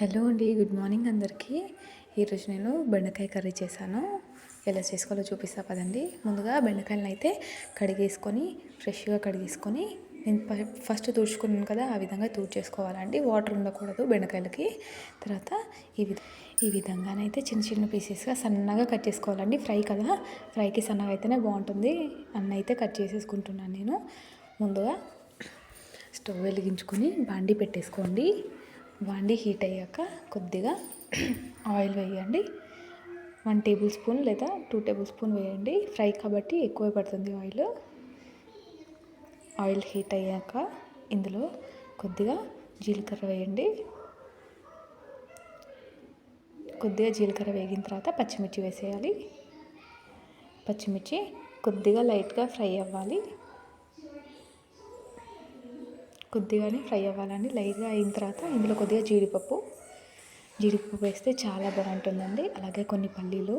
Hello అండి, good morning అందరికీ. ఈరోజు నేను బెండకాయ కర్రీ చేశాను. ఎలా చేసుకోవాలో చూపిస్తా పదండి. ముందుగా బెండకాయలను అయితే కడిగేసుకొని ఫ్రెష్గా కడిగేసుకొని నేను ఫస్ట్ తుడుచుకున్నాను కదా, ఆ విధంగా తుడిచేసుకోవాలండి. వాటర్ ఉండకూడదు బెండకాయలకి. తర్వాత ఈ విధంగానైతే చిన్న చిన్న పీసెస్గా సన్నగా కట్ చేసుకోవాలండి. ఫ్రై కదా, ఫ్రైకి సన్నగా అయితేనే బాగుంటుంది. అన్న అయితే కట్ చేసేసుకుంటున్నాను నేను. ముందుగా స్టవ్ వెలిగించుకొని బాండీ పెట్టేసుకోండి. బాండీ హీట్ అయ్యాక కొద్దిగా ఆయిల్ వేయండి. 1 టేబుల్ స్పూన్ లేదా 2 టేబుల్ స్పూన్ వేయండి. ఫ్రై కాబట్టి ఎక్కువ పడుతుంది ఆయిల్. ఆయిల్ హీట్ అయ్యాక ఇందులో కొద్దిగా జీలకర్ర వేయండి. కొద్దిగా జీలకర్ర వేగిన తర్వాత పచ్చిమిర్చి వేసేయాలి. పచ్చిమిర్చి కొద్దిగా లైట్గా ఫ్రై అవ్వాలి. కొద్దిగానే ఫ్రై అవ్వాలండి. లైట్గా అయిన తర్వాత ఇందులో కొద్దిగా జీడిపప్పు వేస్తే చాలా బాగుంటుందండి. అలాగే కొన్ని పల్లీలు,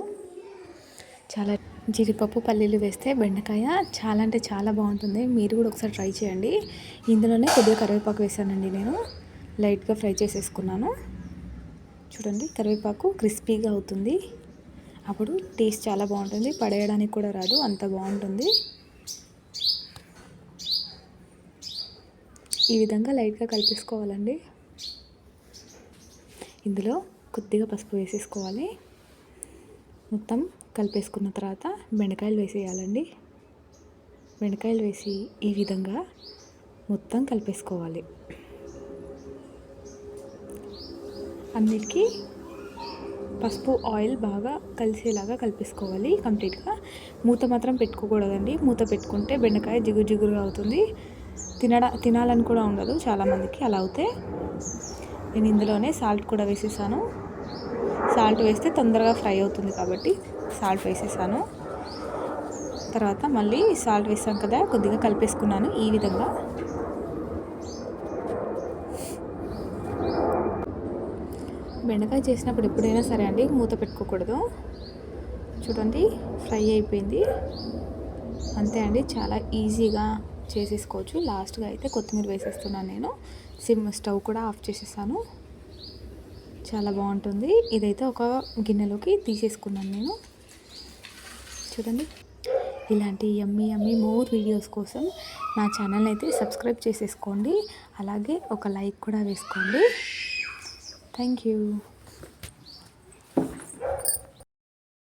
జీడిపప్పు పల్లీలు వేస్తే బెండకాయ చాలా అంటే చాలా బాగుంటుంది. మీరు కూడా ఒకసారి ట్రై చేయండి. ఇందులోనే కొద్దిగా కరివేపాకు వేసానండి. నేను లైట్గా ఫ్రై చేసేసుకున్నాను. చూడండి, కరివేపాకు క్రిస్పీగా అవుతుంది. అప్పుడు టేస్ట్ చాలా బాగుంటుంది. పడేయడానికి కూడా రాదు, అంత బాగుంటుంది. ఈ విధంగా లైట్గా కలిపేసుకోవాలండి. ఇందులో కొద్దిగా పసుపు వేసేసుకోవాలి. మొత్తం కలిపేసుకున్న తర్వాత బెండకాయలు వేసేయాలండి. బెండకాయలు వేసి ఈ విధంగా మొత్తం కలిపేసుకోవాలి. అన్నిటికీ పసుపు ఆయిల్ బాగా కలిసేలాగా కలిపేసుకోవాలి కంప్లీట్గా. మూత మాత్రం పెట్టుకోకూడదండి. మూత పెట్టుకుంటే బెండకాయ జిగురు జిగురుగా అవుతుంది. తినాలని కూడా ఉండదు చాలామందికి. అలా అవుతే నేను ఇందులోనే సాల్ట్ కూడా వేసేసాను. సాల్ట్ వేస్తే తొందరగా ఫ్రై అవుతుంది కాబట్టి సాల్ట్ వేసేసాను. తర్వాత మళ్ళీ సాల్ట్ వేసాం కదా, కొద్దిగా కలిపేసుకున్నాను. ఈ విధంగా బెండకాయ చేసినప్పుడు ఎప్పుడైనా సరే అండి, మూత పెట్టుకోకూడదు. చూడండి, ఫ్రై అయిపోయింది. అంతే అండి, చాలా ఈజీగా చేసేసుకోవచ్చు. లాస్ట్గా అయితే కొత్తిమీర వేసేస్తున్నాను నేను. స్టవ్ కూడా ఆఫ్ చేసేసాను. చాలా బాగుంటుంది. ఇదైతే ఒక గిన్నెలోకి తీసేసుకున్నాను నేను. చూడండి, ఇలాంటి యమ్మీ మోర్ వీడియోస్ కోసం నా ఛానల్ అయితే సబ్స్క్రైబ్ చేసేసుకోండి. అలాగే ఒక లైక్ కూడా వేసుకోండి. Thank you.